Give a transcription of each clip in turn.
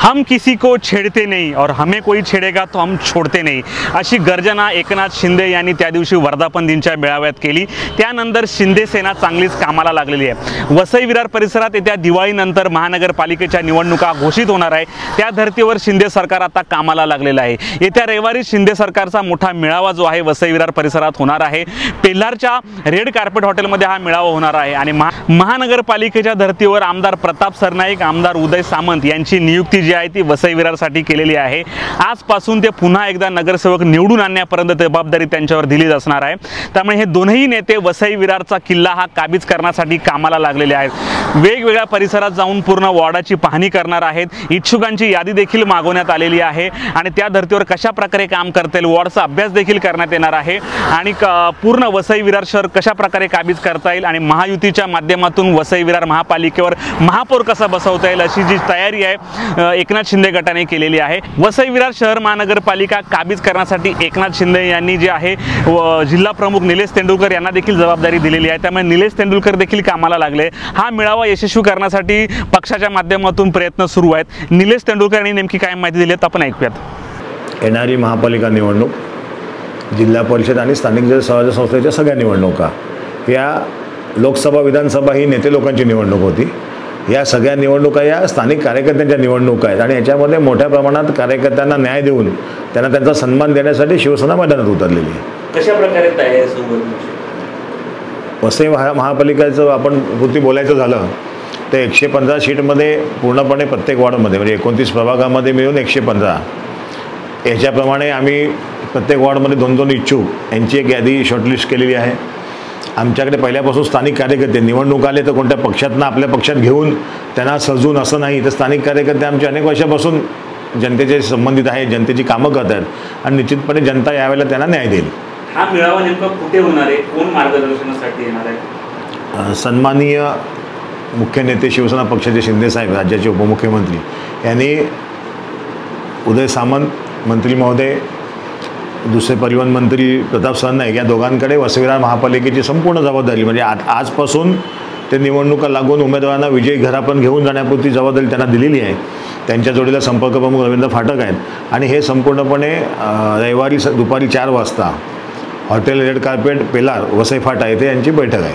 हम किसी को छेड़ते नहीं और हमें कोई छेड़ेगा तो हम छोड़ते नहीं, अशी गर्जना एकनाथ शिंदे यांनी त्या दिवशी वर्धापन दिनच्या मेळाव्यात केली। त्यानंतर शिंदे सेना चांगलीच कामाला लागलेली आहे। वसई विरार परिसरात येत्या दिवाळीनंतर महानगरपालिकेच्या निवडणुका घोषित होणार आहे। त्या धर्तीवर शिंदे सरकार आता कामाला लागलेलं आहे। येत्या रविवारी शिंदे सरकारचा मोठा मेळावा जो आहे वसई विरार परिसरात होणार आहे। पेल्हारच्या रेड कार्पेट हॉटेलमध्ये हा मेळावा होणार आहे आणि महानगरपालिकेच्या धर्तीवर आमदार प्रताप सरनाईक, आमदार उदय सामंत यांची नियुक्ती जी आहे ती वसई विरारसाठी केलेली आहे। आजपासून ते पुन्हा एकदा नगरसेवक निवडून आणण्यापर्यंत जबाबदारी त्यांच्यावर दिली असणार आहे। त्यामुळे हे दोनही नेते वसई विरारचा किल्ला हा काबीज करण्यासाठी कामाला लागलेले आहेत। वेगवेगळ्या परिसरात जाऊन पूर्ण वॉर्डाची पाहणी करणार आहेत। इच्छुकांची यादी देखील मागवण्यात आलेली आहे आणि त्या धर्तीवर कशा प्रकारे काम करता येईल वॉर्डचा अभ्यास देखील करण्यात येणार आहे आणि पूर्ण वसई विरार शहर कशा प्रकारे काबीज करता येईल आणि महायुतीच्या माध्यमातून वसई विरार महापालिकेवर महापौर कसा बसवता येईल अशी जी तयारी आहे एकनाथ शिंदे गटाने केलेली आहे। वसई विरार शहर महानगरपालिका काबीज करण्यासाठी एकनाथ शिंदे यांनी जे आहे जिल्हा प्रमुख निलेश तेंडुलकर यांना देखील जबाबदारी दिलेली आहे। त्यामुळे निलेश तेंडुलकर देखील कामाला लागले। हा मेळावा यशस्वी करण्यासाठी पक्षाच्या माध्यमातून प्रयत्न सुरू आहेत। निलेश तेंडुलकर यांनी नेमकी काय माहिती दिली आपण ऐकूयात। येणारी महापालिका निवडणूक, जिल्हा परिषद आणि स्थानिक स्वराज्य संस्थेच्या सगळ्या निवडणुका, या लोकसभा विधानसभा ही नेते लोकांची निवडणूक होती। या सगळ्या निवडणुका या स्थानिक कार्यकर्त्यांच्या निवडणुका आहेत आणि याच्यामध्ये मोठ्या प्रमाणात कार्यकर्त्यांना न्याय देऊन त्यांना त्यांचा सन्मान देण्यासाठी शिवसेना मैदानात उतरलेली आहे। कशा प्रकारे तयारी वसई महापालिकेचं आपण पूर्ती बोलायचं झालं तर 115 सीटमध्ये पूर्णपणे प्रत्येक वॉर्डमध्ये म्हणजे 29 प्रभागामध्ये मिळून 115 याच्याप्रमाणे आम्ही प्रत्येक वॉर्डमध्ये 2-2 इच्छुक यांची एक यादी शॉर्टलिस्ट केलेली आहे। आमच्याकडे पहिल्यापासून स्थानिक कार्यकर्ते निवडणूक आले तर कोणत्या पक्षातनं आपल्या पक्षात घेऊन त्यांना सजून असं नाही तर स्थानिक कार्यकर्ते आमचे अनेक वर्षापासून जनतेचे संबंधित आहेत, जनतेची कामं करत आहेत आणि निश्चितपणे जनता यावेळेला त्यांना न्याय देईल। हा मेळावा नेमका कुठे होणार आहे, कोण मार्गदर्शनासाठी येणार आहे? सन्माननीय मुख्य नेते शिवसेना पक्षाचे शिंदे साहेब, राज्याचे उपमुख्यमंत्री यांनी उदय सामंत मंत्री महोदय, दुसरे परिवहन मंत्री प्रताप सरनाईक या दोघांकडे वसई विरार महापालिकेची संपूर्ण जबाबदारी म्हणजे आजपासून ते निवडणुका लागून उमेदवारांना विजयी घरापर्यंत घेऊन जाण्यापुरती जबाबदारी त्यांना दिलेली आहे। त्यांच्या जोडीला संपर्क प्रमुख रवींद्र फाटक आहेत आणि हे संपूर्णपणे रविवारी दुपारी 4 वाजता hotel red carpet Pelar Vasai फाटा येथे यांची बैठक आहे।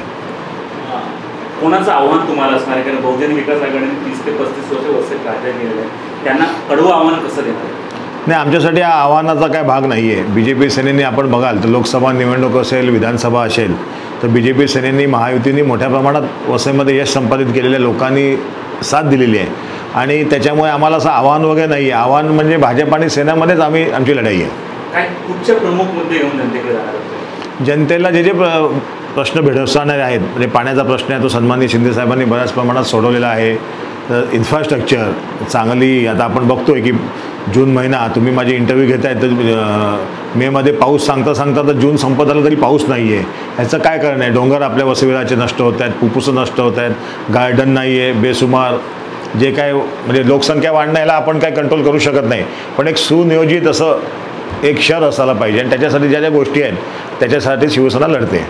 कोणाचं आव्हान तुम्हाला असणार आहे? कारण बहुजन विकास आघाडीने 30 ते 35 वर्ष वसई कार्य केलेलं आहे, त्यांना कडवं आव्हान कसं देणार? नाही, आमच्यासाठी हा आव्हानाचा काय भाग नाही आहे। BJP सेनेने आपण बघाल तर लोकसभा निवडणूक असेल, विधानसभा असेल तर BJP सेनेने महायुतीने मोठ्या प्रमाणात वसईमध्ये यश संपादित केलेल्या लोकांनी साथ दिलेली आहे आणि त्याच्यामुळे आम्हाला असं आव्हान वगैरे नाही आहे। आव्हान म्हणजे भाजप आणि सेनेमध्येच आमची लढाई आहे। काय कुठचे प्रमुख मुद्दे घेऊन जनतेकडे जाणार? जनतेला जे प्रश्न भेडसावणारे आहेत म्हणजे पाण्याचा प्रश्न आहे तो सन्माननीय शिंदे साहेबांनी बऱ्याच प्रमाणात सोडवलेला आहे। तर इन्फ्रास्ट्रक्चर चांगली, आता आपण बघतोय की जून महिना तुम्ही माझे इंटरव्ह्यू घेताय तर मेमध्ये पाऊस सांगता तर जून संपत आला तरी पाऊस नाही आहे। ह्याचं काय कारण आहे? डोंगर आपल्या वसई विरारचे नष्ट होत आहेत, फुफ्फुसं नष्ट होत आहेत, गार्डन नाही आहे, बेसुमार जे काय म्हणजे लोकसंख्या वाढण्याला आपण काय कंट्रोल करू शकत नाही, पण एक सुनियोजित असं एक शहर असायला पाहिजे आणि त्याच्यासाठी ज्या ज्या गोष्टी आहेत त्याच्यासाठी शिवसेना लढते।